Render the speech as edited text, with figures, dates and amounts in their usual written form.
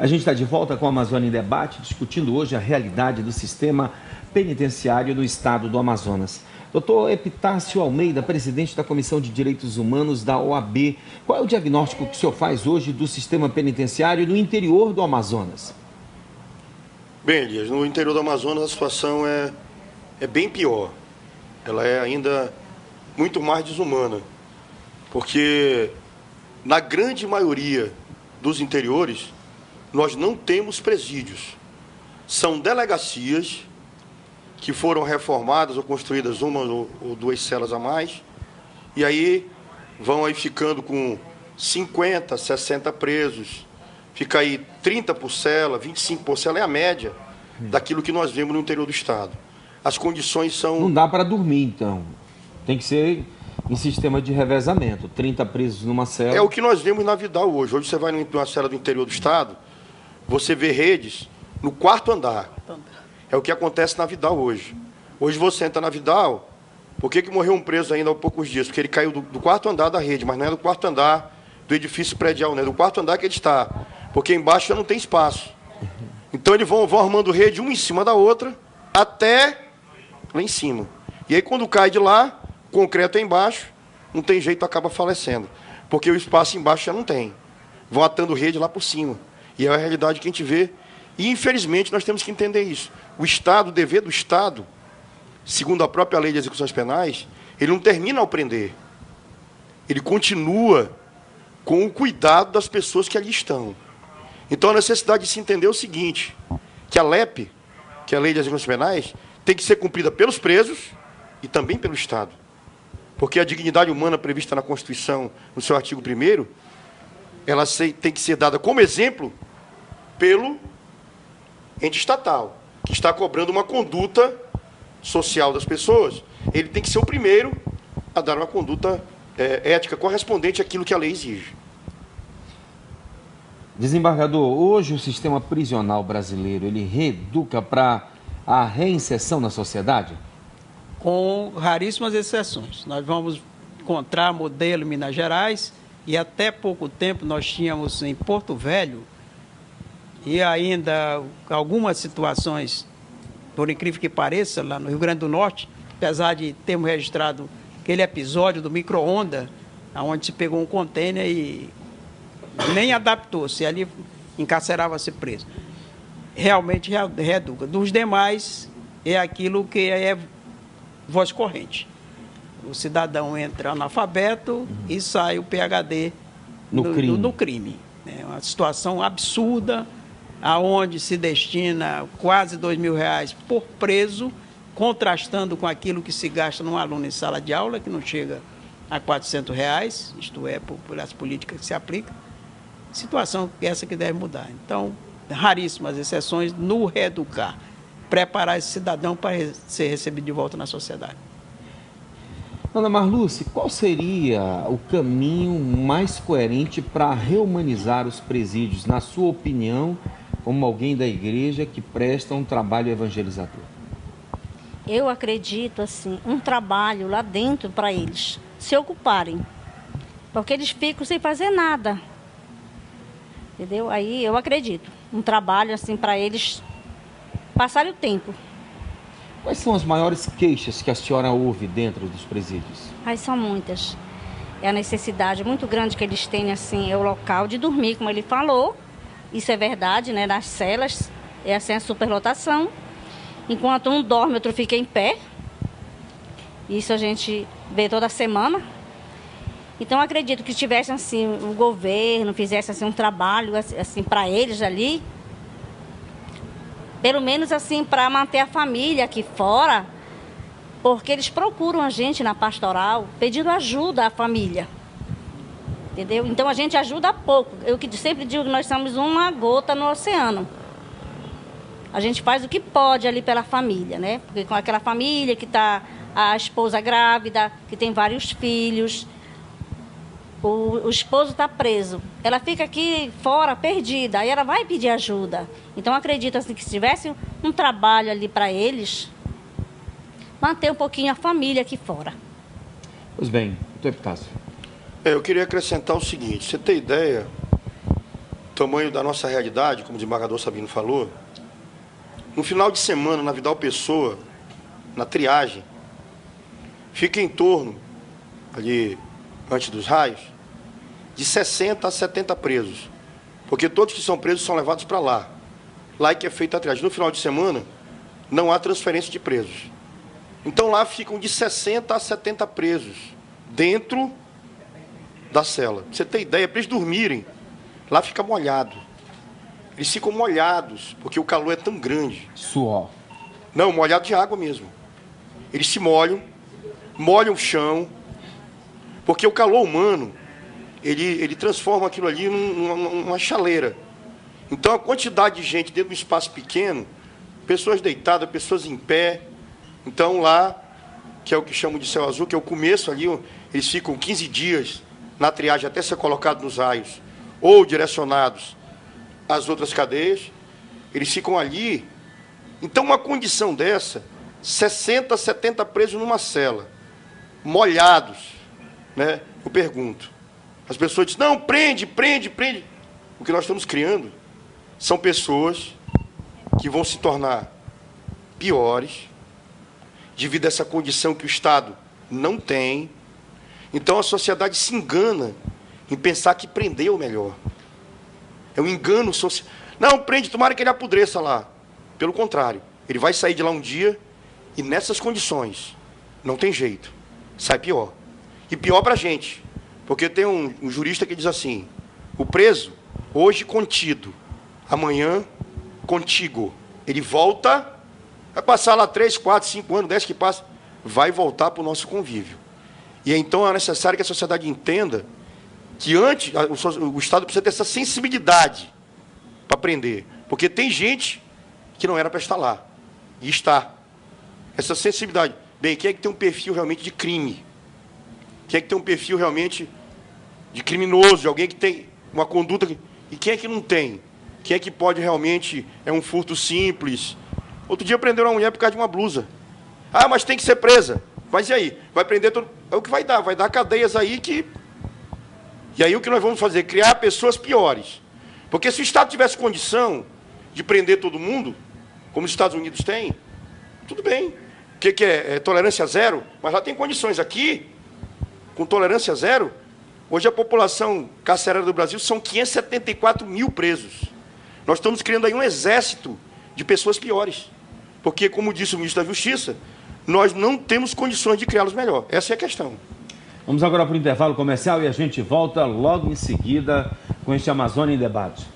A gente está de volta com a Amazônia em Debate, discutindo hoje a realidade do sistema penitenciário do estado do Amazonas. Doutor Epitácio Almeida, presidente da Comissão de Direitos Humanos da OAB, qual é o diagnóstico que o senhor faz hoje do sistema penitenciário no interior do Amazonas? Bem, Elias, no interior do Amazonas a situação é bem pior. Ela é ainda muito mais desumana, porque na grande maioria dos interiores nós não temos presídios. São delegacias que foram reformadas ou construídas uma ou duas celas a mais, e aí vão aí ficando com 50, 60 presos, fica aí 30 por cela, 25 por cela, é a média daquilo que nós vemos no interior do estado. As condições são... Não dá para dormir, então. Tem que ser em sistema de revezamento, 30 presos numa cela. É o que nós vemos na Vidal hoje. Hoje você vai numa cela do interior do estado, você vê redes no quarto andar. É o que acontece na Vidal hoje. Hoje você entra na Vidal, por que morreu um preso ainda há poucos dias? Porque ele caiu do quarto andar da rede, mas não é do quarto andar do edifício predial, não é do quarto andar que ele está. Porque embaixo já não tem espaço. Então eles vão armando rede uma em cima da outra, até lá em cima. E aí quando cai de lá, concreto é embaixo, não tem jeito, acaba falecendo. Porque o espaço embaixo já não tem. Vão atando rede lá por cima. E é a realidade que a gente vê. E, infelizmente, nós temos que entender isso. O Estado, o dever do Estado, segundo a própria lei de execuções penais, ele não termina ao prender. Ele continua com o cuidado das pessoas que ali estão. Então, a necessidade de se entender é o seguinte, que a LEP, que é a Lei de Execuções Penais, tem que ser cumprida pelos presos e também pelo Estado. Porque a dignidade humana prevista na Constituição, no seu artigo 1º, ela tem que ser dada como exemplo pelo ente estatal, que está cobrando uma conduta social das pessoas. Ele tem que ser o primeiro a dar uma conduta ética correspondente àquilo que a lei exige. Desembargador, hoje o sistema prisional brasileiro, ele reeduca para a reinserção na sociedade? Com raríssimas exceções. Nós vamos encontrar modelo em Minas Gerais, e até pouco tempo nós tínhamos em Porto Velho, e ainda algumas situações, por incrível que pareça, lá no Rio Grande do Norte, apesar de termos registrado aquele episódio do micro-ondas, onde se pegou um contêiner e nem adaptou-se, ali encarcerava-se preso. Realmente reeduca. Dos demais, é aquilo que é voz corrente. O cidadão entra analfabeto e sai o PhD no crime. É uma situação absurda, aonde se destina quase R$2.000 por preso, contrastando com aquilo que se gasta num aluno em sala de aula, que não chega a R$400, isto é, por as políticas que se aplicam. Situação essa que deve mudar. Então, raríssimas exceções no reeducar, preparar esse cidadão para ser recebido de volta na sociedade. Ana Marluce, qual seria o caminho mais coerente para reumanizar os presídios, na sua opinião, como alguém da igreja que presta um trabalho evangelizador? Eu acredito, assim, um trabalho lá dentro para eles se ocuparem, porque eles ficam sem fazer nada, entendeu? Aí eu acredito, um trabalho assim para eles passarem o tempo. Quais são as maiores queixas que a senhora ouve dentro dos presídios? São muitas. É a necessidade muito grande que eles têm, assim, é o local de dormir, como ele falou. Isso é verdade, né? Nas celas, é assim a superlotação. Enquanto um dorme, outro fica em pé. Isso a gente vê toda semana. Então, acredito que tivesse, assim, o governo fizesse, assim, um trabalho, assim, para eles ali. Pelo menos, assim, para manter a família aqui fora, porque eles procuram a gente na pastoral, pedindo ajuda à família. Entendeu? Então, a gente ajuda pouco. Eu que sempre digo que nós somos uma gota no oceano. A gente faz o que pode ali pela família, né? Porque com aquela família que está a esposa grávida, que tem vários filhos, o esposo está preso. Ela fica aqui fora, perdida, aí ela vai pedir ajuda. Então, acredito assim, que se tivesse um trabalho ali para eles, manter um pouquinho a família aqui fora. Pois bem, doutor Epitácio. Eu queria acrescentar o seguinte, você tem ideia, tamanho da nossa realidade, como o desembargador Sabino falou, no final de semana, na Vidal Pessoa, na triagem, fica em torno, ali antes dos raios, de 60 a 70 presos. Porque todos que são presos são levados para lá. Lá é que é feita a triagem. No final de semana, não há transferência de presos. Então lá ficam de 60 a 70 presos dentro da cela. Pra você ter ideia, para eles dormirem, lá fica molhado. Eles ficam molhados, porque o calor é tão grande. Suor. Não, molhado de água mesmo. Eles se molham o chão, porque o calor humano, ele transforma aquilo ali numa chaleira. Então, a quantidade de gente dentro de um espaço pequeno, pessoas deitadas, pessoas em pé. Então, lá, que é o que chamam de céu azul, que é o começo ali, eles ficam 15 dias na triagem até ser colocado nos raios, ou direcionados às outras cadeias. Eles ficam ali. Então, uma condição dessa, 60, 70 presos numa cela, molhados, né? Eu pergunto. As pessoas dizem, não, prende. O que nós estamos criando são pessoas que vão se tornar piores, devido a essa condição que o Estado não tem. Então, a sociedade se engana em pensar que prender é o melhor. É um engano social. Não, prende, tomara que ele apodreça lá. Pelo contrário, ele vai sair de lá um dia e nessas condições, não tem jeito, sai pior. E pior para a gente, porque tem um jurista que diz assim, o preso, hoje contido, amanhã contigo. Ele volta, vai passar lá 3, 4, 5 anos, 10 que passa, vai voltar para o nosso convívio. E então é necessário que a sociedade entenda que antes, o Estado precisa ter essa sensibilidade para prender. Porque tem gente que não era para estar lá, e está. Essa sensibilidade. Bem, quem é que tem um perfil realmente de crime? Quem é que tem um perfil realmente de criminoso, de alguém que tem uma conduta... E quem é que não tem? Quem é que pode realmente... É um furto simples. Outro dia prenderam uma mulher por causa de uma blusa. Ah, mas tem que ser presa. Mas e aí? Vai prender todo... É o que vai dar cadeias aí que... E aí o que nós vamos fazer? Criar pessoas piores. Porque se o Estado tivesse condição de prender todo mundo, como os Estados Unidos têm, tudo bem. O que é? É tolerância zero? Mas lá tem condições. Aqui, com tolerância zero, hoje a população carcerária do Brasil são 574 mil presos. Nós estamos criando aí um exército de pessoas piores. Porque, como disse o ministro da Justiça, nós não temos condições de criá-los melhor. Essa é a questão. Vamos agora para o intervalo comercial e a gente volta logo em seguida com este Amazônia em Debate.